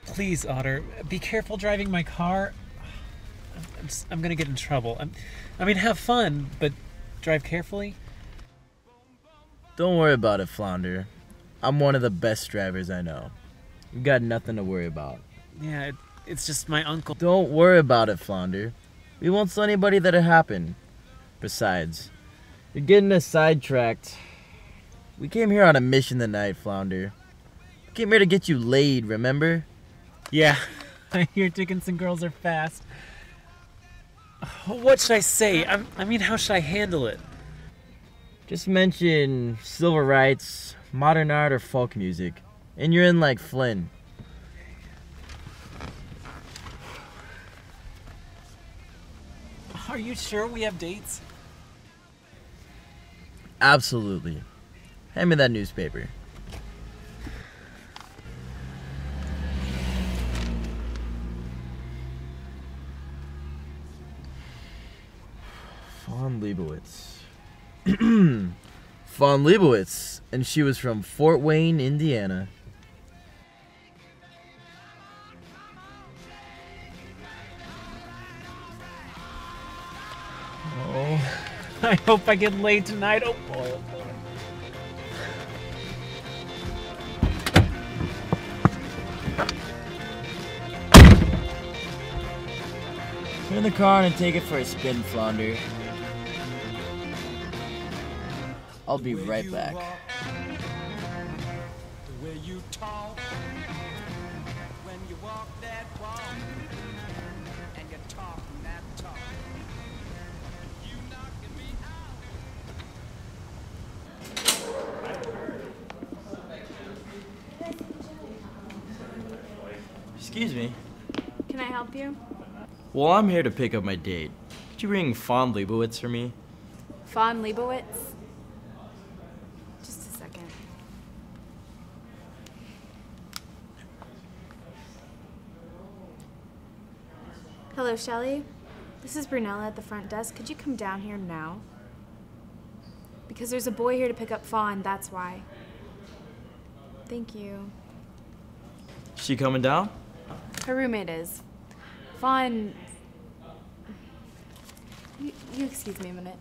Please, Otter, be careful driving my car. I'm gonna get in trouble. I mean, have fun, but drive carefully. Don't worry about it, Flounder. I'm one of the best drivers I know. You got nothing to worry about. Yeah, it's just my uncle. Don't worry about it, Flounder. We won't tell anybody that it happened. Besides, you're getting us sidetracked. We came here on a mission tonight, Flounder. We came here to get you laid, remember? Yeah, I hear Dickinson girls are fast. What should I say? I mean, how should I handle it? Just mention civil rights, modern art, or folk music, and you're in like Flynn. Are you sure we have dates? Absolutely. Hand me that newspaper. Fawn Leibowitz. Fawn Leibowitz, and she was from Fort Wayne, Indiana. Oh, I hope I get laid tonight. Oh boy, oh boy. Turn the car on and take it for a spin, Flounder. I'll be right back. Excuse me. Can I help you? Well, I'm here to pick up my date. Could you bring Fawn Leibowitz for me? Fawn Leibowitz? Just a second. Hello, Shelley. This is Brunella at the front desk. Could you come down here now? Because there's a boy here to pick up Fawn, that's why. Thank you. She coming down? Her roommate is. Fawn... You excuse me a minute.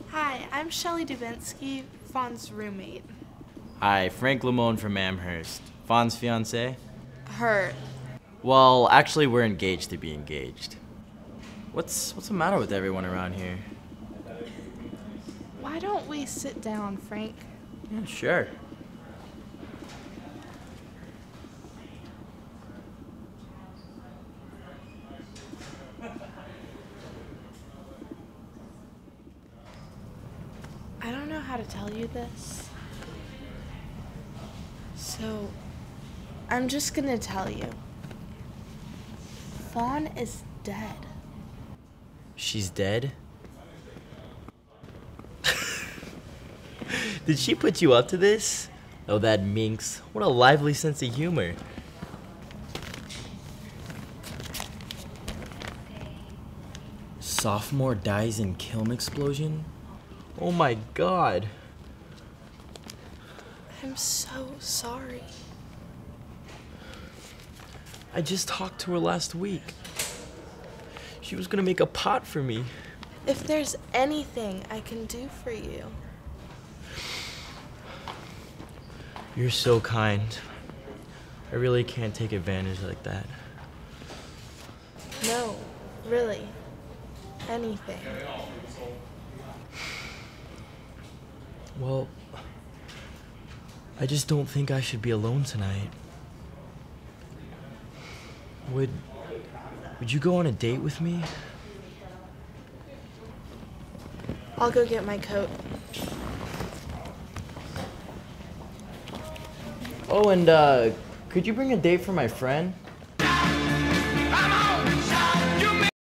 Hi, I'm Shelley Dubinsky, Fawn's roommate. Hi, Frank Lamone from Amherst. Fawn's fiance? Her. Well, actually, we're engaged to be engaged. What's the matter with everyone around here? Why don't we sit down, Frank? Yeah, sure. I don't know how to tell you this. So, I'm just gonna tell you. Fawn is dead. She's dead? Did she put you up to this? Oh, that minx. What a lively sense of humor. Sophomore dies in kiln explosion? Oh my god. I'm so sorry. I just talked to her last week. She was gonna make a pot for me. If there's anything I can do for you. You're so kind. I really can't take advantage like that. No, really. Anything. Well, I just don't think I should be alone tonight. Would you go on a date with me? I'll go get my coat. Oh, and could you bring a date for my friend?